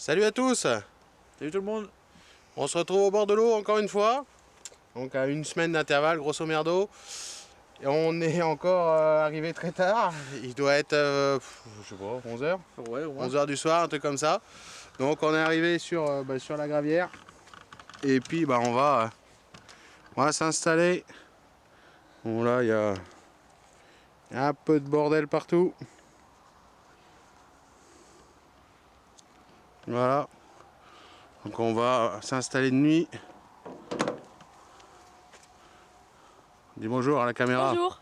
Salut à tous. Salut tout le monde. On se retrouve au bord de l'eau encore une fois. Donc à une semaine d'intervalle, grosso merdo. Et on est encore arrivé très tard. Il doit être, je sais pas, 11h. Ouais, au moins. 11h du soir, un truc comme ça. Donc on est arrivé sur, sur la gravière. Et puis on va s'installer. Bon là, il y a un peu de bordel partout. Voilà. Donc on va s'installer de nuit. Dis bonjour à la caméra. Bonjour.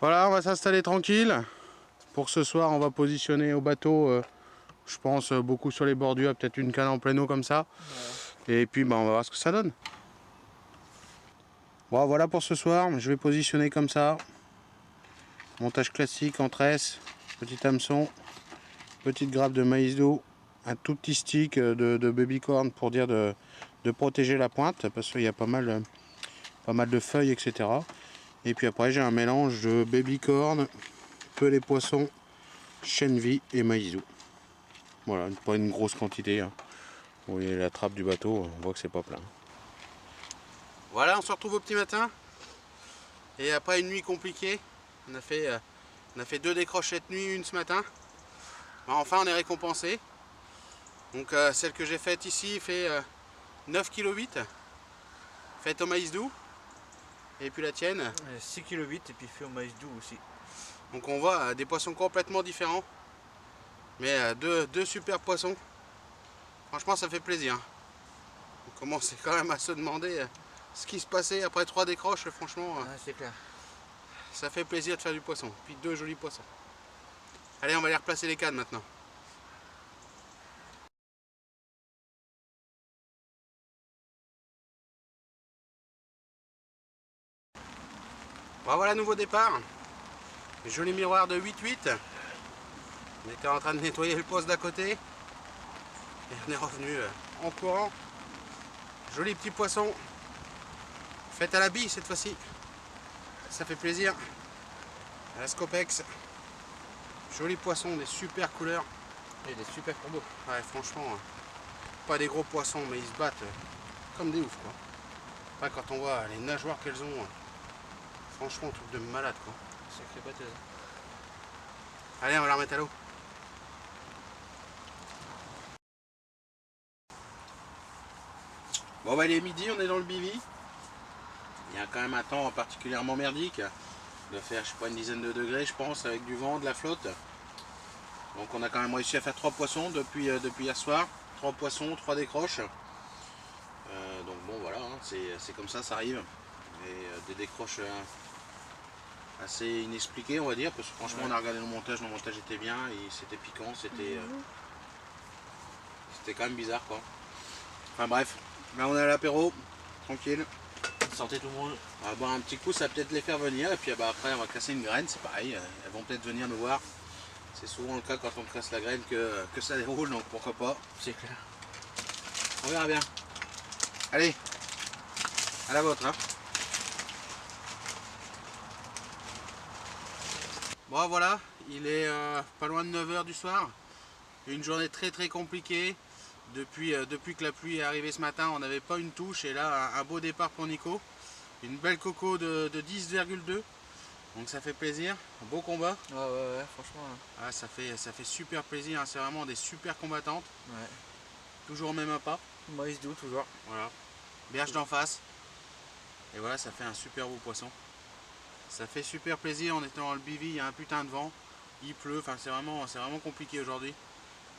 Voilà, on va s'installer tranquille. Pour ce soir, on va positionner au bateau, je pense, beaucoup sur les bordures, peut-être une canne en plein eau comme ça. Ouais. Et puis on va voir ce que ça donne. Bon, voilà pour ce soir, je vais positionner comme ça. Montage classique en tresse, petit hameçon, petite grappe de maïs doux, un tout petit stick de baby corn pour dire de protéger la pointe, parce qu'il y a pas mal de feuilles, etc. Et puis après, j'ai un mélange de baby corn, pelé poisson, chène vie et maïs doux. Voilà, pas une grosse quantité. Hein. Vous voyez la trappe du bateau, on voit que c'est pas plein. Voilà, on se retrouve au petit matin. Et après une nuit compliquée, on a fait 2 décroches cette nuit, une ce matin. Enfin, on est récompensé. Donc celle que j'ai faite ici fait 9,8 kg, faite au maïs doux. Et puis la tienne 6,8 kg et puis fait au maïs doux aussi. Donc on voit des poissons complètement différents. Mais deux super poissons. Franchement, ça fait plaisir. On commence quand même à se demander ce qui se passait après 3 décroches. Franchement, c'est clair. Ça fait plaisir de faire du poisson. Puis 2 jolis poissons. Allez, on va aller replacer les cannes maintenant. Bon, voilà, nouveau départ. Joli miroir de 8,8. On était en train de nettoyer le poste d'à côté. Et on est revenu en courant. Joli petit poisson. Fait à la bille cette fois-ci. Ça fait plaisir. À la Scopex. Joli poisson, des super couleurs. Et des super combos. Ouais, franchement, pas des gros poissons, mais ils se battent comme des oufs, quoi. Enfin, quand on voit les nageoires qu'elles ont, franchement, truc de malade, quoi. Sacrée batteuse. Allez, on va la remettre à l'eau. Bon, bah, il est midi, on est dans le bivy. Il y a quand même un temps particulièrement merdique. De faire, je sais pas, une dizaine de degrés, je pense, avec du vent, de la flotte. Donc on a quand même réussi à faire 3 poissons depuis hier soir. 3 poissons, 3 décroches. Donc bon, voilà, hein, c'est comme ça arrive. Et des décroches assez inexpliquées, on va dire, parce que franchement, on a regardé le montage était bien, et c'était piquant, c'était quand même bizarre, quoi. Enfin bref, là on est à l'apéro, tranquille. Sortez tout le monde. On va boire un petit coup, ça va peut-être les faire venir, et puis après on va casser une graine, c'est pareil, elles vont peut-être venir nous voir. C'est souvent le cas quand on casse la graine que ça déroule, donc pourquoi pas. C'est clair. On verra bien. Allez, à la vôtre. Hein. Bon voilà, il est pas loin de 9h du soir. Une journée très très compliquée. Depuis que la pluie est arrivée ce matin, on n'avait pas une touche. Et là, un beau départ pour Nico. Une belle coco de 10,2. Donc ça fait plaisir. Un beau combat. Ouais, franchement. Ah, ça fait super plaisir. Hein. C'est vraiment des super combattantes. Ouais. Toujours au même appât. Maïs doux, toujours. Voilà. Berge d'en face. Et voilà, ça fait un super beau poisson. Ça fait super plaisir. On était dans le bivy, il y a un putain de vent. Il pleut. Enfin, c'est vraiment compliqué aujourd'hui.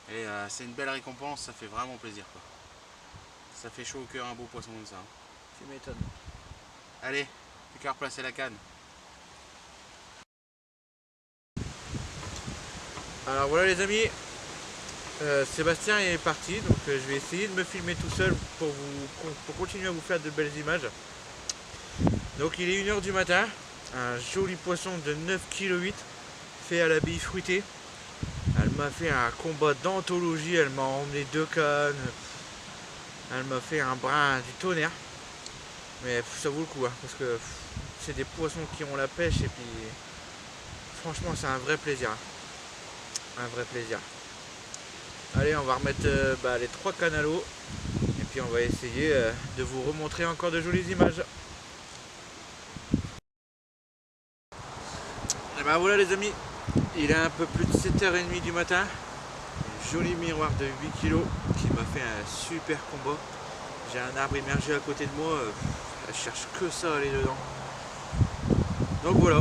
Et c'est une belle récompense, ça fait vraiment plaisir, quoi. Ça fait chaud au cœur un beau poisson comme ça. Tu m'étonnes. Allez, plus qu'à replacer la canne. Alors voilà les amis, Sébastien est parti, donc je vais essayer de me filmer tout seul pour continuer à vous faire de belles images. Donc il est 1h du matin, un joli poisson de 9,8 kg fait à la bille fruitée. Elle m'a fait un combat d'anthologie, elle m'a emmené 2 cannes, elle m'a fait un brin du tonnerre. Mais ça vaut le coup, hein, parce que c'est des poissons qui ont la pêche et puis franchement c'est un vrai plaisir. Un vrai plaisir. Allez, on va remettre les 3 cannes à l'eau. Et puis on va essayer de vous remontrer encore de jolies images. Et ben voilà les amis, il est un peu plus de 7h30 du matin. Un joli miroir de 8 kg qui m'a fait un super combat. J'ai un arbre immergé à côté de moi, je cherche que ça à aller dedans. Donc voilà,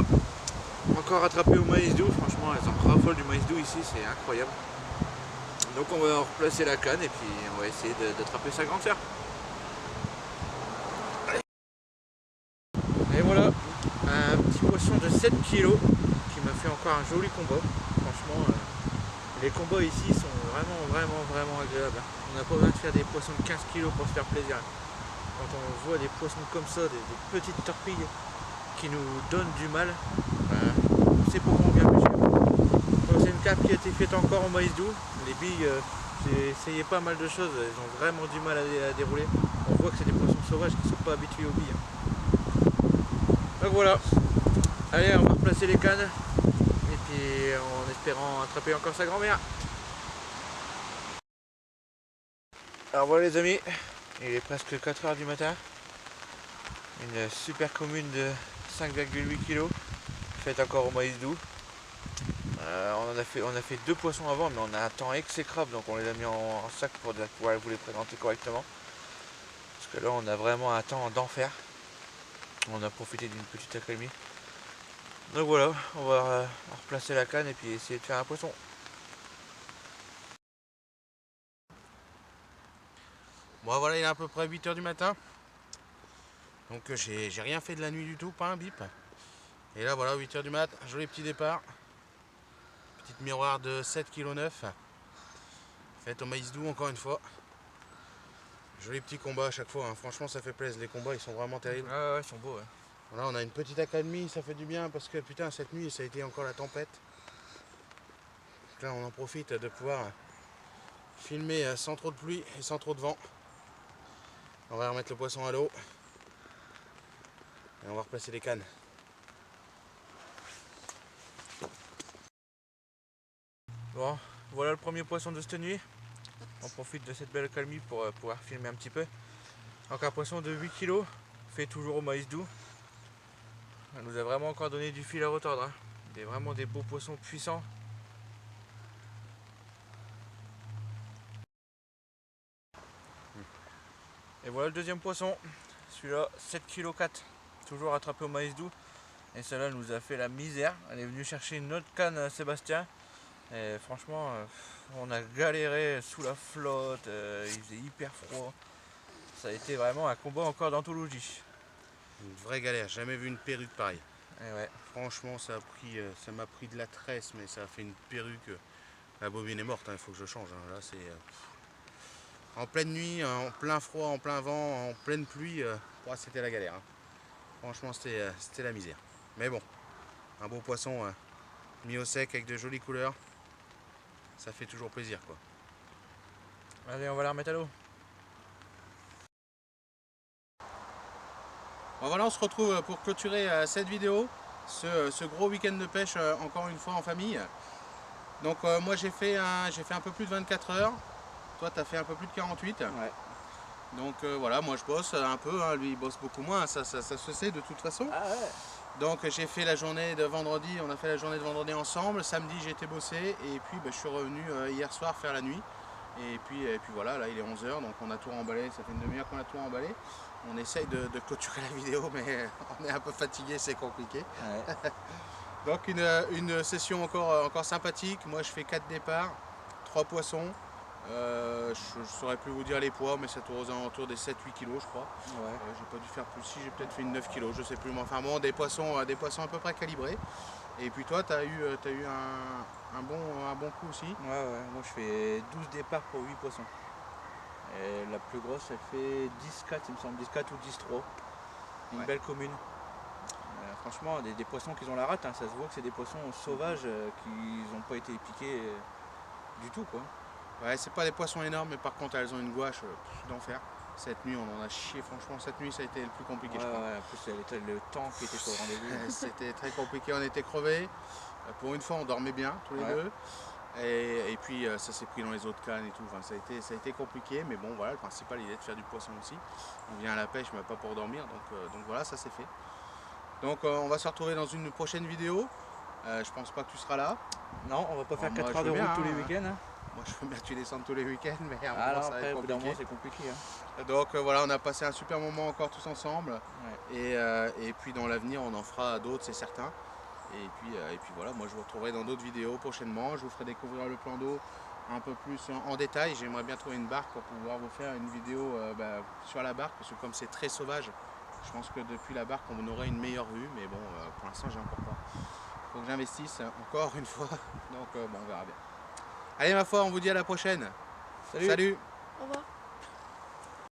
encore attrapé au maïs doux, franchement elles en raffolent du maïs doux ici, c'est incroyable. Donc on va replacer la canne et puis on va essayer d'attraper sa grande sœur. Et voilà, un petit poisson de 7 kg qui m'a fait encore un joli combat. Franchement, les combats ici sont vraiment agréables. On n'a pas besoin de faire des poissons de 15 kg pour se faire plaisir. Quand on voit des poissons comme ça, des petites torpilles qui nous donnent du mal, on sait pourquoi on vient pêcher. Donc, c'est une carpe qui a été faite encore en maïs doux. Les billes, j'ai essayé pas mal de choses, elles ont vraiment du mal à dérouler. On voit que c'est des poissons sauvages qui ne sont pas habitués aux billes. Donc voilà, allez on va replacer les cannes et puis en espérant attraper encore sa grand-mère. Alors voilà les amis, il est presque 4h du matin. Une super commune de 5,8 kg faite encore au maïs doux. On a fait 2 poissons avant, mais on a un temps exécrable, donc on les a mis en sac pour pouvoir vous les présenter correctement. Parce que là on a vraiment un temps d'enfer. On a profité d'une petite accalmie. Donc voilà, on va replacer la canne et puis essayer de faire un poisson. Bon voilà, il est à peu près 8h du matin. Donc j'ai rien fait de la nuit du tout, pas un bip. Et là voilà, 8h du mat, joli petit départ. Petite miroir de 7,9 kg. Faite au maïs doux encore une fois. Joli petit combat à chaque fois, hein. Franchement ça fait plaisir, les combats ils sont vraiment terribles. Ouais, ils sont beaux. Ouais. Voilà, on a une petite accalmie, ça fait du bien parce que putain cette nuit ça a été encore la tempête. Donc là on en profite de pouvoir filmer sans trop de pluie et sans trop de vent. On va remettre le poisson à l'eau. Et on va replacer les cannes. Bon, voilà le premier poisson de cette nuit. On profite de cette belle accalmie pour pouvoir filmer un petit peu. Donc un poisson de 8 kg, fait toujours au maïs doux. Ça nous a vraiment encore donné du fil à retordre. Hein. Vraiment des beaux poissons puissants. Et voilà le deuxième poisson. Celui-là, 7,4 kg, toujours attrapé au maïs doux. Et celle-là nous a fait la misère. Elle est venue chercher une autre canne à Sébastien. Et franchement, on a galéré sous la flotte, il faisait hyper froid. Ça a été vraiment un combat encore d'anthologie. Une vraie galère, jamais vu une perruque pareille. Et ouais. Franchement ça m'a pris de la tresse, mais ça a fait une perruque. La bobine est morte, il faut que je change. Hein. Là c'est en pleine nuit, en plein froid, en plein vent, en pleine pluie, c'était la galère. Hein. Franchement c'était la misère. Mais bon, un beau poisson mis au sec avec de jolies couleurs, ça fait toujours plaisir quoi. Allez, on va la remettre à l'eau. Bon, voilà, on se retrouve pour clôturer cette vidéo, ce gros week-end de pêche encore une fois en famille. Donc moi j'ai fait un peu plus de 24 heures, toi tu as fait un peu plus de 48. Ouais. Donc voilà, moi je bosse un peu, hein, lui il bosse beaucoup moins, ça se sait de toute façon. Ah ouais. Donc j'ai fait la journée de vendredi, on a fait la journée de vendredi ensemble, samedi j'ai été bosser et puis je suis revenu hier soir faire la nuit. Et puis voilà, là il est 11h, donc on a tout emballé, ça fait une demi-heure qu'on a tout emballé. On essaye de clôturer la vidéo, mais on est un peu fatigué, c'est compliqué. Ouais. Donc une session encore sympathique. Moi je fais 4 départs, 3 poissons. Je ne saurais plus vous dire les poids, mais ça tourne aux alentours des 7-8 kg je crois. Ouais. J'ai pas dû faire plus, si j'ai peut-être fait une 9 kg, je sais plus. Mais enfin bon, des poissons à peu près calibrés. Et puis toi, tu as eu un bon coup aussi. Ouais, moi je fais 12 départs pour 8 poissons. Et la plus grosse elle fait 10-4 il me semble, 10-4 ou 10-3. Une belle commune. Franchement des poissons qui ont la rate, hein, ça se voit que c'est des poissons sauvages qui n'ont pas été piqués du tout quoi. Ouais, c'est pas des poissons énormes, mais par contre elles ont une gouache d'enfer. Cette nuit on en a chié, franchement cette nuit ça a été le plus compliqué je crois. Ouais, en plus le temps qui était au rendez-vous. C'était très compliqué, on était crevés. Pour une fois on dormait bien tous les deux. Et puis ça s'est pris dans les autres cannes et tout. Enfin, ça a été compliqué, mais bon voilà, le principal il est de faire du poisson aussi. On vient à la pêche mais pas pour dormir, donc voilà, ça c'est fait. Donc on va se retrouver dans une prochaine vidéo. Je pense pas que tu seras là. Non, on va pas faire Moi, 4 heures je de veux route bien, tous les hein. week-ends. Hein. Moi je veux bien que tu descendes tous les week-ends, mais à un Ah moment non, ça va après, être au bout d'un compliqué. moment, c'est compliqué. Hein. Donc voilà, on a passé un super moment encore tous ensemble. Ouais. Et puis dans l'avenir on en fera d'autres, c'est certain. Et puis voilà, moi je vous retrouverai dans d'autres vidéos prochainement. Je vous ferai découvrir le plan d'eau un peu plus en détail. J'aimerais bien trouver une barque pour pouvoir vous faire une vidéo sur la barque, parce que comme c'est très sauvage, je pense que depuis la barque on aurait une meilleure vue, mais bon, pour l'instant j'ai encore pas. Faut que j'investisse encore une fois, donc bon, on verra bien. Allez ma foi, on vous dit à la prochaine. Salut. Salut. Au revoir.